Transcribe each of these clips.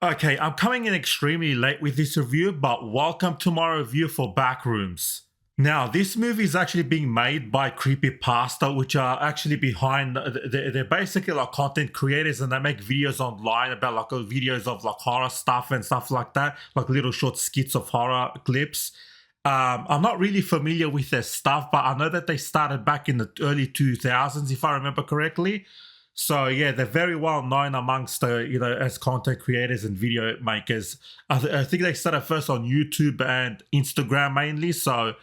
Okay, I'm coming in extremely late with this review, but welcome to my review for Backrooms. Now, this movie is actually being made by Creepypasta, which are actually behind, they're basically like content creators and they make videos online about like videos of like horror stuff and stuff like that, like little short skits of horror clips. I'm not really familiar with their stuff, but I know that they started back in the early 2000s, if I remember correctly. So yeah, they're very well known amongst the as content creators and video makers. I think they started first on YouTube and Instagram mainly. So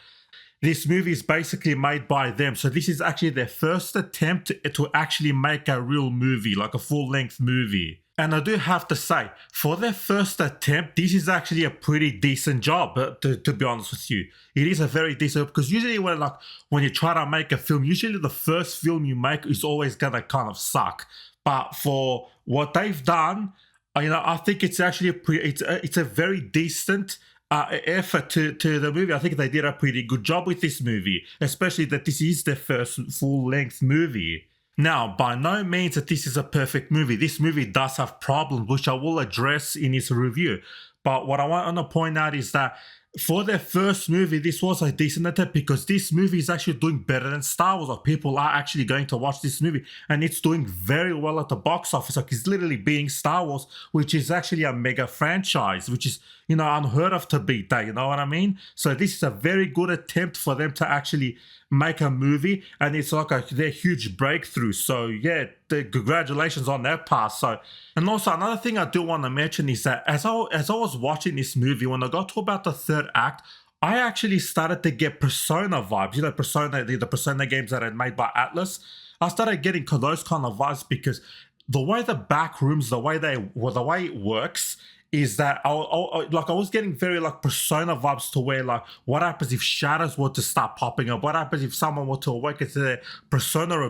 this movie is basically made by them. So this is actually their first attempt to actually make a real movie, like a full-length movie. And I do have to say, for their first attempt, this is actually a pretty decent job, to be honest with you. It is a very decent, because usually when you try to make a film, usually the first film you make is always gonna kind of suck. But for what they've done, I think it's actually it's a very decent effort to the movie. I think they did a pretty good job with this movie, especially that this is their first full-length movie. Now, by no means that this is a perfect movie. This movie does have problems, which I will address in this review. But what I want to point out is that for their first movie, this was a decent attempt, because this movie is actually doing better than Star Wars. Like, people are actually going to watch this movie, and it's doing very well at the box office. Like, it's literally beating Star Wars, which is actually a mega franchise, which is, unheard of to beat that, you know what I mean? So this is a very good attempt for them to actually make a movie, and it's like their huge breakthrough. So yeah, congratulations on that part. So, and also another thing I do want to mention is that as I was watching this movie, when I got to about the third act, I actually started to get Persona vibes. Persona, the Persona games that are made by Atlas. I started getting those kind of vibes, because the way the Backrooms, the way it works, is that I was getting very like Persona vibes, to where like, what happens if shadows were to start popping up? What happens if someone were to awaken to their Persona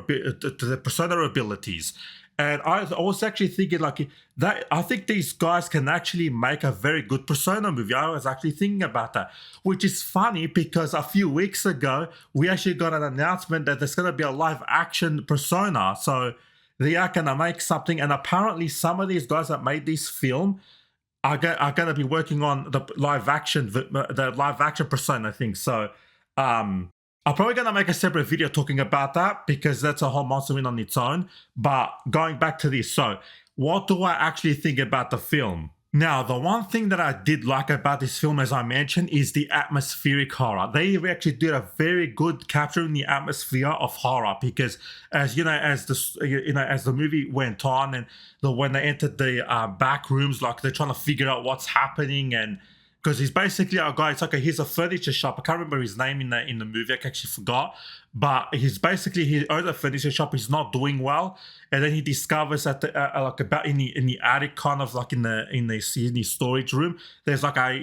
abilities? And I was actually thinking like that. I think these guys can actually make a very good Persona movie. I was actually thinking about that, which is funny, because a few weeks ago we actually got an announcement that there's going to be a live action Persona. So they are going to make something, and apparently some of these guys that made this film are going to be working on the live action Persona thing. So I'm probably going to make a separate video talking about that, because that's a whole monster in on its own. But going back to this, so what do I actually think about the film? Now, the one thing that I did like about this film, as I mentioned, is the atmospheric horror. They actually did a very good capturing the atmosphere of horror, because as the movie went on, and when they entered the back rooms, like they're trying to figure out what's happening, and because he's basically a guy. It's like he's a furniture shop. I can't remember his name in the movie. I actually forgot. But he owns a furniture shop. He's not doing well, and then he discovers that like about in the attic, kind of like in the storage room, there's like a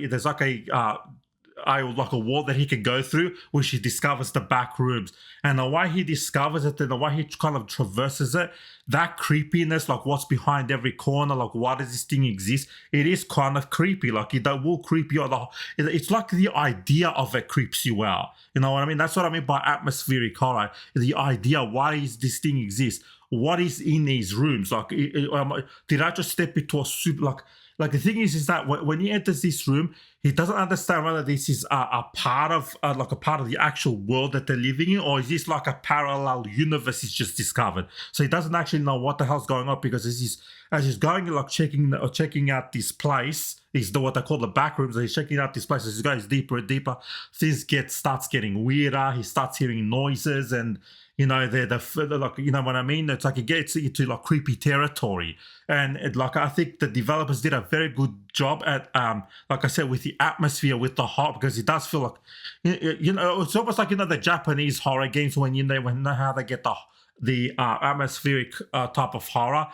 wall that he can go through, which he discovers the back rooms. And the way he discovers it, and the way he kind of traverses it, that creepiness, like what's behind every corner, like why does this thing exist? It is kind of creepy. Like that will creep you out. It's like the idea of it creeps you out. You know what I mean? That's what I mean by atmospheric horror. The idea, why does this thing exist? What is in these rooms? Like, did I just step into a super like the thing is that when he enters this room, he doesn't understand whether this is a part of the actual world that they're living in, or is this like a parallel universe he's just discovered. So he doesn't actually know what the hell's going on, because as he's going like checking out this place, he's what they call the back rooms. He's checking out this place. As he goes deeper and deeper, things starts getting weirder. He starts hearing noises, and they're like, you know what I mean? It's like it gets into like creepy territory. And I think the developers did a very good job at, like I said, with the atmosphere, with the horror, because it does feel like, it's almost like, the Japanese horror games when how they get the atmospheric type of horror.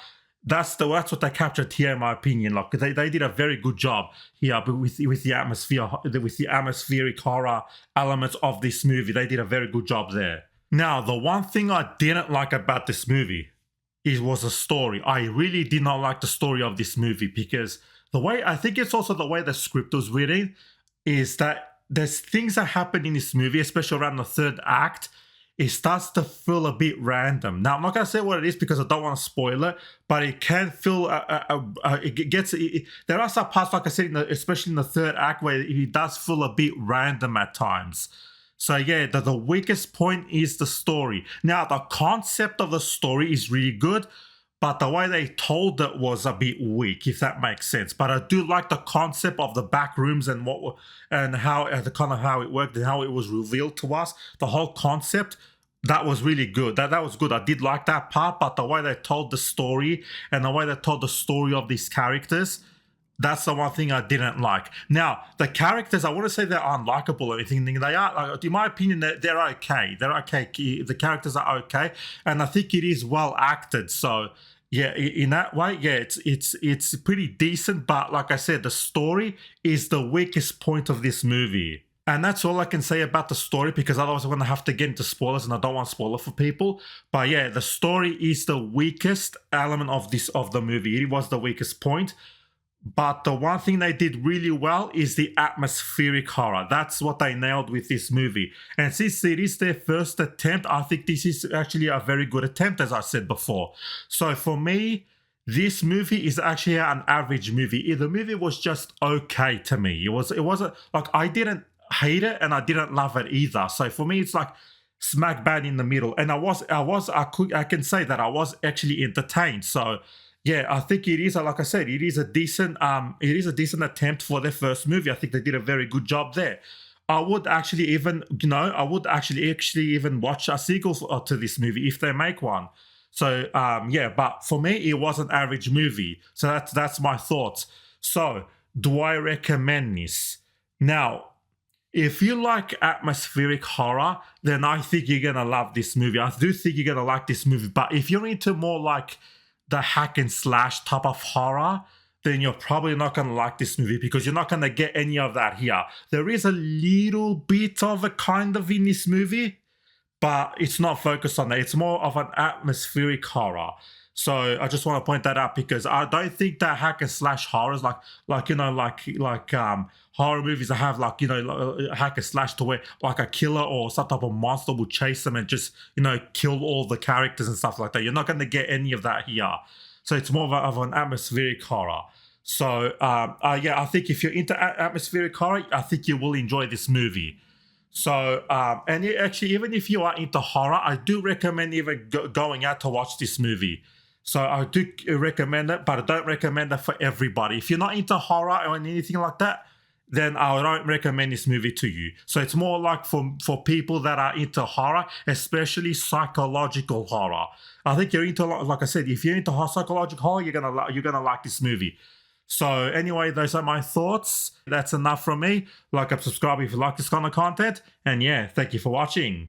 That's what they captured here, in my opinion. Like they did a very good job here, but with the atmosphere, with the atmospheric horror elements of this movie, they did a very good job there. Now, the one thing I didn't like about this movie was the story. I really did not like the story of this movie, because I think it's also the way the script was written, is that there's things that happen in this movie, especially around the third act. it starts to feel a bit random. Now, I'm not gonna say what it is because I don't want to spoil it, but it can feel. It gets. There are some parts, like I said, especially in the third act, where it does feel a bit random at times. So yeah, the weakest point is the story. Now, the concept of the story is really good, but the way they told it was a bit weak, if that makes sense. But I do like the concept of the back rooms and how the kind of how it worked and how it was revealed to us. The whole concept, that was really good. That was good. I did like that part, but the way they told the story and the way they told the story of these characters, that's the one thing I didn't like. Now, the characters, I want to say they're unlikable or anything. They are, like, in my opinion, they're okay. They're okay. The characters are okay, and I think it is well acted. So, yeah, in that way, yeah, it's pretty decent. But like I said, the story is the weakest point of this movie. And that's all I can say about the story, because otherwise I'm going to have to get into spoilers and I don't want to spoil it for people. But yeah, the story is the weakest element of the movie. It was the weakest point. But the one thing they did really well is the atmospheric horror. That's what they nailed with this movie. And since it is their first attempt, I think this is actually a very good attempt, as I said before. So for me, this movie is actually an average movie. The movie was just okay to me. It wasn't like, I didn't hate it and I didn't love it either. So for me, it's like smack bang in the middle. And I can say that I was actually entertained. So yeah, I think it is, like I said, it is a decent attempt for their first movie. I think they did a very good job there. I would actually even, even watch a sequel to this movie if they make one. So yeah, but for me, it was an average movie. So that's my thoughts. So do I recommend this? Now, if you like atmospheric horror, then I think you're gonna love this movie. I do think you're gonna like this movie. But if you're into more like the hack and slash type of horror, then you're probably not going to like this movie, because you're not going to get any of that here. There is a little bit of a kind of in this movie, but it's not focused on that. It's more of an atmospheric horror. So I just want to point that out, because I don't think that hack and slash horrors like horror movies that have hack and slash to where like a killer or some type of monster will chase them and just kill all the characters and stuff like that. You're not going to get any of that here. So it's more of an atmospheric horror. So yeah, I think if you're into atmospheric horror, I think you will enjoy this movie. So and actually, even if you are into horror, I do recommend even going out to watch this movie. So I do recommend it, but I don't recommend it for everybody. If you're not into horror or anything like that, then I don't recommend this movie to you. So it's more like for people that are into horror, especially psychological horror. I think you're into, like I said, if you're into psychological horror, you're gonna like this movie. So anyway, those are my thoughts. That's enough from me. Like and subscribe if you like this kind of content. And yeah, thank you for watching.